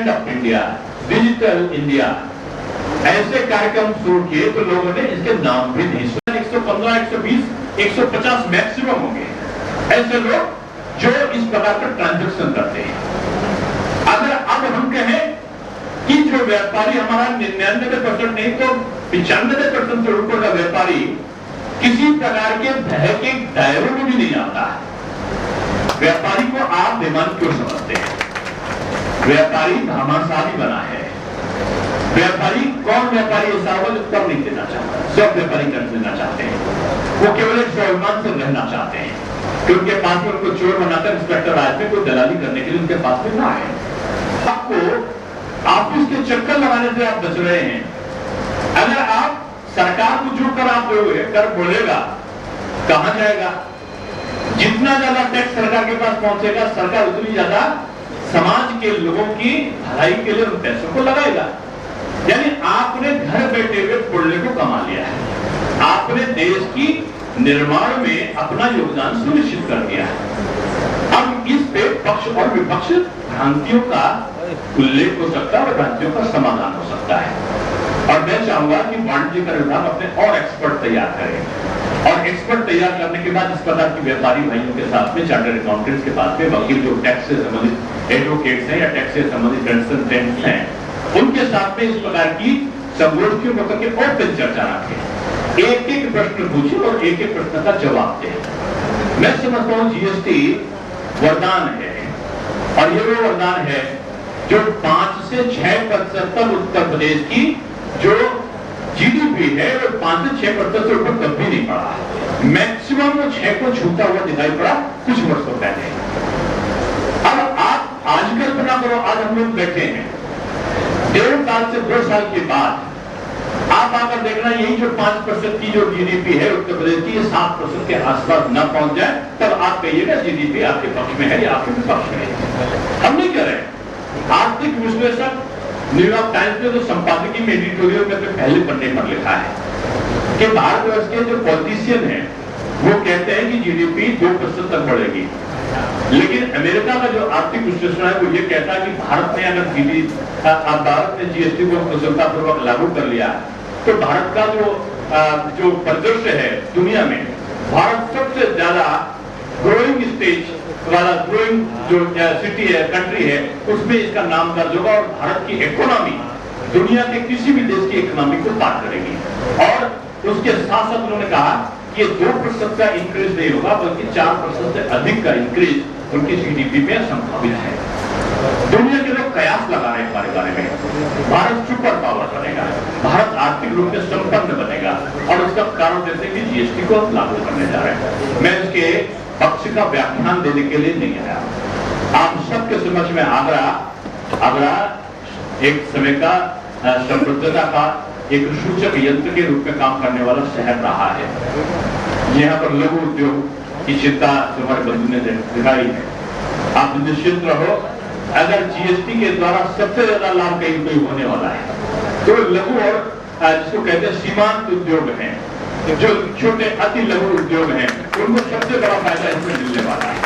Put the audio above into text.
Stand up India, digital India, ऐसे कार्यक्रम शुरू किए तो लोगों ने इसके नाम भी नहीं सुना। 115, 120, 150 मैक्सिमम होंगे ऐसे लोग जो इस प्रकार का ट्रांजैक्शन करते हैं। अगर अब हम कहें कि जो व्यापारी हमारा 99% नहीं तो 95% से ऊपर का व्यापारी किसी प्रकार के भय के दायरे में भी नहीं आता है, व्यापारी को आप बेईमान क्यों समझते हैं? व्यापारी घमासानी बना है। व्यापारी कौन व्यापारी ऐसा होगा जो कर नहीं देना चाहता? सब व्यापारी कर देना चाहते हैं। वो केवल एक स्वाभिमान से रहना चाहते हैं कि उनके पास में उनको चोर बनाकर इंस्पेक्टर आए थे, कोई दलाली करने के लिए उनके पास में ना है। आपको ऑफिस के चक्कर लगाने से आप बच रहे हैं। अगर आप सरकार को जो कर आप दोगे, कर बोलेगा, कहां जाएगा? जितना ज्यादा टैक्स सरकार के पास पहुंचेगा, सरकार उतनी ज्यादा समाज के लोगों की भलाई के लिए उन पैसों को लगाएगा। यानी आपने घर बैठे हुए पुण्य को कमा लिया है, आपने देश की निर्माण में अपना योगदान सुनिश्चित कर दिया है। अब इस पे पक्ष और विपक्ष भ्रांतियों का उल्लेख हो सकता है और भ्रांतियों का समाधान हो सकता है। और मैं चाहूंगा कि वाणिज्य कर विभाग अपने और एक्सपर्ट तैयार करें, और एक्सपर्ट तैयार करने के बाद इस प्रकार की व्यापारी भाइयों के साथ में, चार्टर्ड अकाउंटेंट्स के पास में, वकील जो टैक्स से संबंधित एडवोकेट्स हैं या टैक्स से संबंधित कंसल्टेंट्स हैं, उनके साथ में इस प्रकार की संगोष्ठियों को करके ओपन चर्चा रखें, एक एक प्रश्न पूछे और एक एक प्रश्न का जवाब दें। मैं समझता हूं जीएसटी वरदान है, और ये वो वरदान है जो 5 से 6% तक उत्तर प्रदेश की जो जीडीपी है वो 5 से 6% से ऊपर कभी नहीं पड़ा। मैक्सिमम वो 6 को छूता हुआ दिखाई पड़ा कुछ वर्षों पहले। अब आप आज कल्पना करो, आज हम लोग बैठे हैं, 1.5 साल से 2 साल के बाद आप आकर देखना यही जो 5% की जो जीडीपी है उत्तर प्रदेश की, ये 7% के आसपास न पहुंच जाए, तब आप कहिएगा जीडीपी आपके पक्ष में है या आपके विपक्ष में है। हम नहीं कह रहे। आर्थिक विश्लेषक न्यूयॉर्क टाइम्स ने तो संपादकीय में एडिटोरियल में पहले पन्ने पर लिखा है कि भारतवर्ष के जो पॉलिटिशियन हैं वो कहते हैं कि जीडीपी 2% तक बढ़ेगी, लेकिन अमेरिका का जो आर्थिक विश्लेषण है वो ये कहता है कि भारत ने अगर भारत ने जीएसटी को कुशलतापूर्वक लागू कर लिया तो भारत का जो परिदृश्य है दुनिया में, भारत सबसे ज्यादा ग्रोइंग स्टेज वाला ग्रोइंग जो सिटी है, कंट्री है, उसमें इसका नाम दर्ज होगा और भारत की इकोनॉमी दुनिया के किसी भी देश की इकोनॉमी को पार करेगी। और उसके साथ साथ उन्होंने कहा कि ये 2% का इंक्रीज नहीं होगा बल्कि 4% से अधिक का इंक्रीज उनकी जीडीपी में संभावित है। दुनिया के लोग कयास लगा रहे हैं हमारे बारे में। भारत सुपर पावर बनेगा, भारत आर्थिक रूप से संपन्न बनेगा, और उसका कारण जैसे कि जीएसटी को लागू करने जा रहे हैं। मैं इसके पक्ष का व्याख्यान देने के लिए नहीं आया। आप सबके समझ में आगरा एक समय का समृद्धता का एक सूचक यंत्र के रूप में काम करने वाला शहर रहा है। यहाँ पर लघु उद्योग की चिंता जो हमारे बंधु ने दिखाई है, आप निश्चित रहो, अगर जीएसटी के द्वारा सबसे ज्यादा लाभ कहीं कोई होने वाला है तो लघु और जिसको कहते हैं सीमांत उद्योग हैं, जो छोटे अति लघु उद्योग हैं, उनको सबसे बड़ा फायदा इसमें मिलने वाला है।